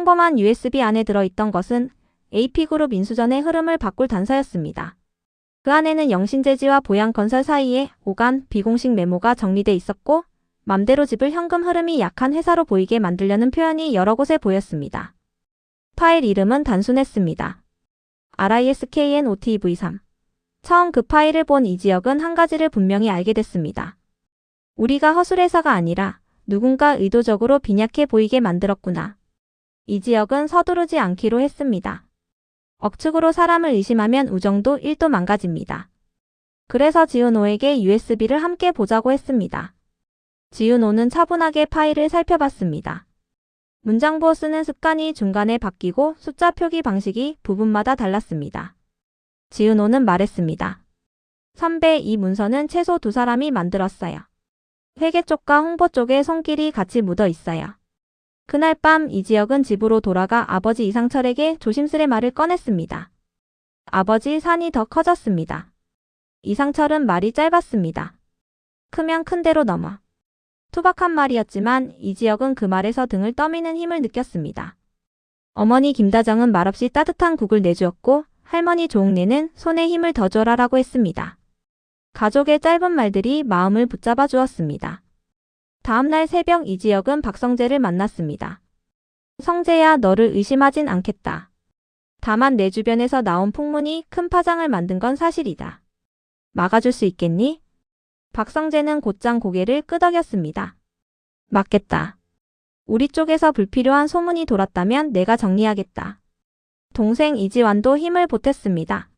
평범한 USB 안에 들어있던 것은 AP그룹 인수전의 흐름을 바꿀 단서였습니다. 그 안에는 영신재지와 보양건설 사이에 오간 비공식 메모가 정리돼 있었고 맘대로 집을 현금 흐름이 약한 회사로 보이게 만들려는 표현이 여러 곳에 보였습니다. 파일 이름은 단순했습니다. RISKNOTV3. 처음 그 파일을 본 이지혁은 한 가지를 분명히 알게 됐습니다. 우리가 허술해서가 아니라 누군가 의도적으로 빈약해 보이게 만들었구나. 이지혁은 서두르지 않기로 했습니다. 억측으로 사람을 의심하면 우정도 1도 망가집니다. 그래서 지은호에게 USB를 함께 보자고 했습니다. 지은호는 차분하게 파일을 살펴봤습니다. 문장보 쓰는 습관이 중간에 바뀌고 숫자 표기 방식이 부분마다 달랐습니다. 지은호는 말했습니다. 선배, 이 문서는 최소 2사람이 만들었어요. 회계 쪽과 홍보 쪽에 손길이 같이 묻어 있어요. 그날 밤 이지혁은 집으로 돌아가 아버지 이상철에게 조심스레 말을 꺼냈습니다. 아버지, 산이 더 커졌습니다. 이상철은 말이 짧았습니다. 크면 큰 대로 넘어. 투박한 말이었지만 이지혁은 그 말에서 등을 떠미는 힘을 느꼈습니다. 어머니 김다정은 말없이 따뜻한 국을 내주었고 할머니 조옥래는 손에 힘을 더 줘라라고 했습니다. 가족의 짧은 말들이 마음을 붙잡아 주었습니다. 다음날 새벽 이지혁은 박성재를 만났습니다. 성재야, 너를 의심하진 않겠다. 다만 내 주변에서 나온 풍문이 큰 파장을 만든 건 사실이다. 막아줄 수 있겠니? 박성재는 곧장 고개를 끄덕였습니다. 맞겠다. 우리 쪽에서 불필요한 소문이 돌았다면 내가 정리하겠다. 동생 이지환도 힘을 보탰습니다.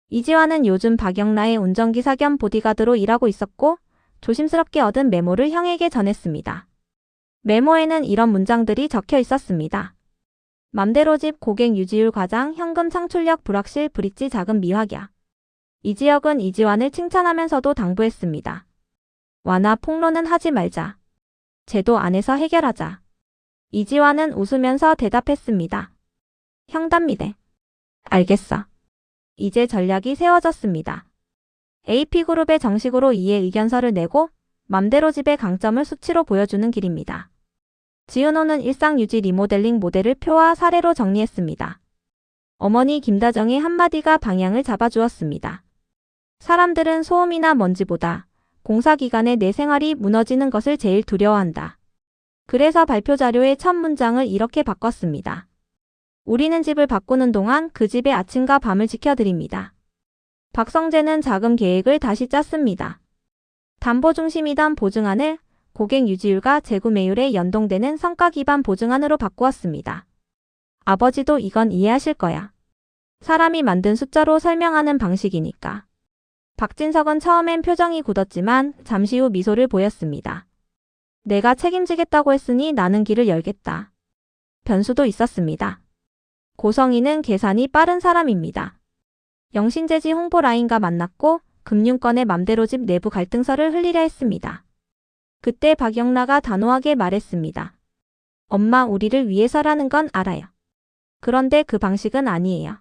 이지환은 요즘 박영라의 운전기사 겸 보디가드로 일하고 있었고 조심스럽게 얻은 메모를 형에게 전했습니다. 메모에는 이런 문장들이 적혀 있었습니다. 맘대로 집 고객 유지율 과장, 현금 창출력 불확실, 브릿지 자금 미확약. 이지혁은 이지환을 칭찬하면서도 당부했습니다. 완화 폭로는 하지 말자. 제도 안에서 해결하자. 이지환은 웃으면서 대답했습니다. 형답니다. 알겠어. 이제 전략이 세워졌습니다. AP그룹에 정식으로 이해 의견서를 내고 맘대로 집의 강점을 수치로 보여주는 길입니다. 지은호는 일상유지 리모델링 모델을 표와 사례로 정리했습니다. 어머니 김다정의 한마디가 방향을 잡아주었습니다. 사람들은 소음이나 먼지보다 공사기간에 내 생활이 무너지는 것을 제일 두려워한다. 그래서 발표 자료의 첫 문장을 이렇게 바꿨습니다. 우리는 집을 바꾸는 동안 그 집의 아침과 밤을 지켜드립니다. 박성재는 자금 계획을 다시 짰습니다. 담보 중심이던 보증안을 고객 유지율과 재구매율에 연동되는 성과 기반 보증안으로 바꾸었습니다. 아버지도 이건 이해하실 거야. 사람이 만든 숫자로 설명하는 방식이니까. 박진석은 처음엔 표정이 굳었지만 잠시 후 미소를 보였습니다. 내가 책임지겠다고 했으니 나는 길을 열겠다. 변수도 있었습니다. 고성희는 계산이 빠른 사람입니다. 영신재지 홍보라인과 만났고 금융권의 맘대로 집 내부 갈등서를 흘리려 했습니다. 그때 박영라가 단호하게 말했습니다. 엄마, 우리를 위해서라는 건 알아요. 그런데 그 방식은 아니에요.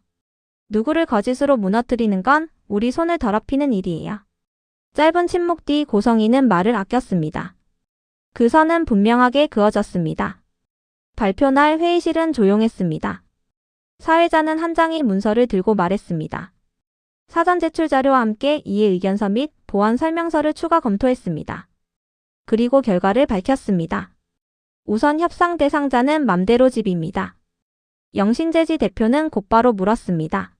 누구를 거짓으로 무너뜨리는 건 우리 손을 더럽히는 일이에요. 짧은 침묵 뒤 고성희는 말을 아꼈습니다. 그 선은 분명하게 그어졌습니다. 발표날 회의실은 조용했습니다. 사회자는 한 장의 문서를 들고 말했습니다. 사전 제출 자료와 함께 이해 의견서 및 보완 설명서를 추가 검토했습니다. 그리고 결과를 밝혔습니다. 우선 협상 대상자는 맘대로 집입니다. 영신재지 대표는 곧바로 물었습니다.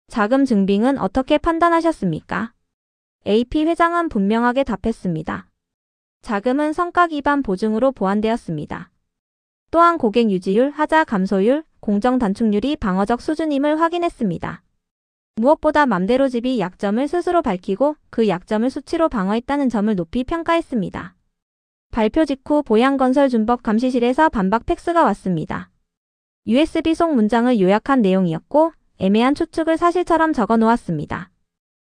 자금 증빙은 어떻게 판단하셨습니까? AP 회장은 분명하게 답했습니다. 자금은 성과 기반 보증으로 보완되었습니다. 또한 고객 유지율, 하자 감소율, 공정 단축률이 방어적 수준임을 확인했습니다. 무엇보다 맘대로 집이 약점을 스스로 밝히고 그 약점을 수치로 방어했다는 점을 높이 평가했습니다. 발표 직후 보양건설준법 감시실에서 반박 팩스가 왔습니다. USB 속 문장을 요약한 내용이었고 애매한 추측을 사실처럼 적어 놓았습니다.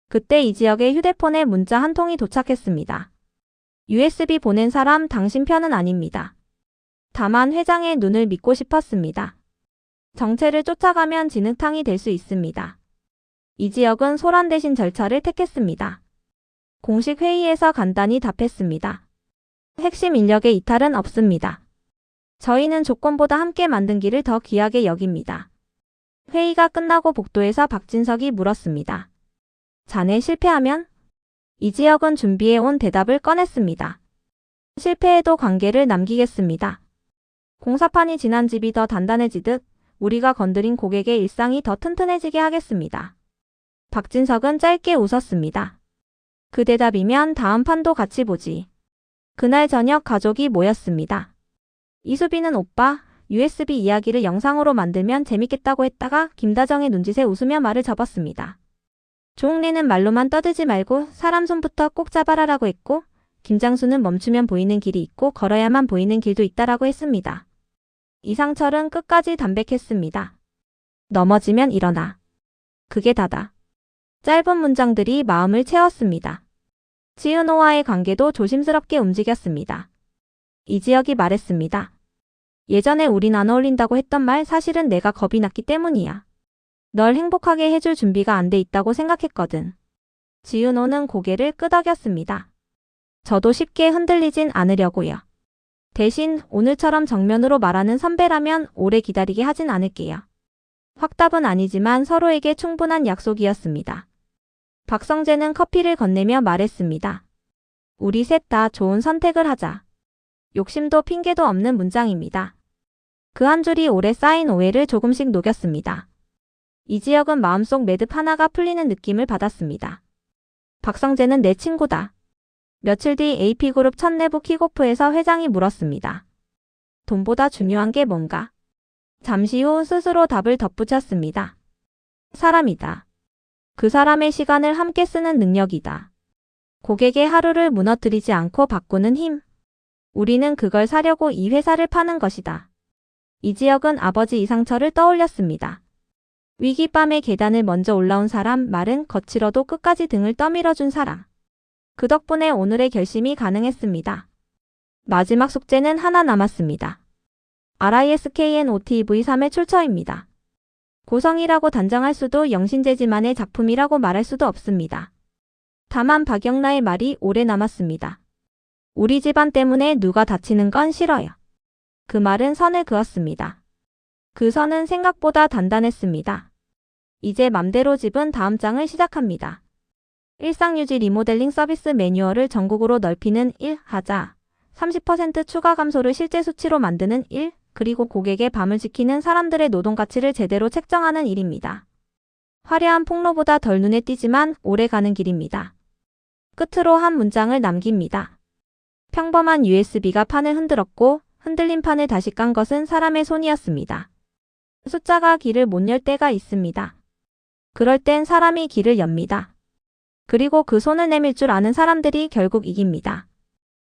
그때 이지혁의 휴대폰에 문자 한 통이 도착했습니다. USB 보낸 사람 당신 편은 아닙니다. 다만 회장의 눈을 믿고 싶었습니다. 정체를 쫓아가면 진흙탕이 될 수 있습니다. 이지혁은 소란 대신 절차를 택했습니다. 공식 회의에서 간단히 답했습니다. 핵심 인력의 이탈은 없습니다. 저희는 조건보다 함께 만든 길을 더 귀하게 여깁니다. 회의가 끝나고 복도에서 박진석이 물었습니다. 자네 실패하면? 이지혁은 준비해온 대답을 꺼냈습니다. 실패해도 관계를 남기겠습니다. 공사판이 지난 집이 더 단단해지듯 우리가 건드린 고객의 일상이 더 튼튼해지게 하겠습니다. 박진석은 짧게 웃었습니다. 그 대답이면 다음 판도 같이 보지. 그날 저녁 가족이 모였습니다. 이수빈은 오빠, USB 이야기를 영상으로 만들면 재밌겠다고 했다가 김다정의 눈짓에 웃으며 말을 접었습니다. 조홍래는 말로만 떠들지 말고 사람 손부터 꼭 잡아라라고 했고, 김장수는 멈추면 보이는 길이 있고 걸어야만 보이는 길도 있다라고 했습니다. 이상철은 끝까지 담백했습니다. 넘어지면 일어나. 그게 다다. 짧은 문장들이 마음을 채웠습니다. 지은호와의 관계도 조심스럽게 움직였습니다. 이지혁이 말했습니다. 예전에 우린 안 어울린다고 했던 말 사실은 내가 겁이 났기 때문이야. 널 행복하게 해줄 준비가 안 돼 있다고 생각했거든. 지은호는 고개를 끄덕였습니다. 저도 쉽게 흔들리진 않으려고요. 대신 오늘처럼 정면으로 말하는 선배라면 오래 기다리게 하진 않을게요. 확답은 아니지만 서로에게 충분한 약속이었습니다. 박성재는 커피를 건네며 말했습니다. 우리 셋 다 좋은 선택을 하자. 욕심도 핑계도 없는 문장입니다. 그 한 줄이 오래 쌓인 오해를 조금씩 녹였습니다. 이지혁은 마음속 매듭 하나가 풀리는 느낌을 받았습니다. 박성재는 내 친구다. 며칠 뒤 AP그룹 첫 내부 킥오프에서 회장이 물었습니다. 돈보다 중요한 게 뭔가? 잠시 후 스스로 답을 덧붙였습니다. 사람이다. 그 사람의 시간을 함께 쓰는 능력이다. 고객의 하루를 무너뜨리지 않고 바꾸는 힘. 우리는 그걸 사려고 이 회사를 파는 것이다. 이지혁은 아버지 이상철을 떠올렸습니다. 위기밤의 계단을 먼저 올라온 사람, 말은 거칠어도 끝까지 등을 떠밀어준 사람. 그 덕분에 오늘의 결심이 가능했습니다. 마지막 숙제는 하나 남았습니다. RISKNOTV3의 출처입니다. 고성이라고 단정할 수도 영신재지만의 작품이라고 말할 수도 없습니다. 다만 박영라의 말이 오래 남았습니다. 우리 집안 때문에 누가 다치는 건 싫어요. 그 말은 선을 그었습니다. 그 선은 생각보다 단단했습니다. 이제 맘대로 집은 다음 장을 시작합니다. 일상유지 리모델링 서비스 매뉴얼을 전국으로 넓히는 1. 하자. 30% 추가 감소를 실제 수치로 만드는 1. 그리고 고객의 밤을 지키는 사람들의 노동 가치를 제대로 책정하는 일입니다. 화려한 폭로보다 덜 눈에 띄지만 오래 가는 길입니다. 끝으로 한 문장을 남깁니다. 평범한 USB가 판을 흔들었고 흔들린 판을 다시 깐 것은 사람의 손이었습니다. 숫자가 길을 못 열 때가 있습니다. 그럴 땐 사람이 길을 엽니다. 그리고 그 손을 내밀 줄 아는 사람들이 결국 이깁니다.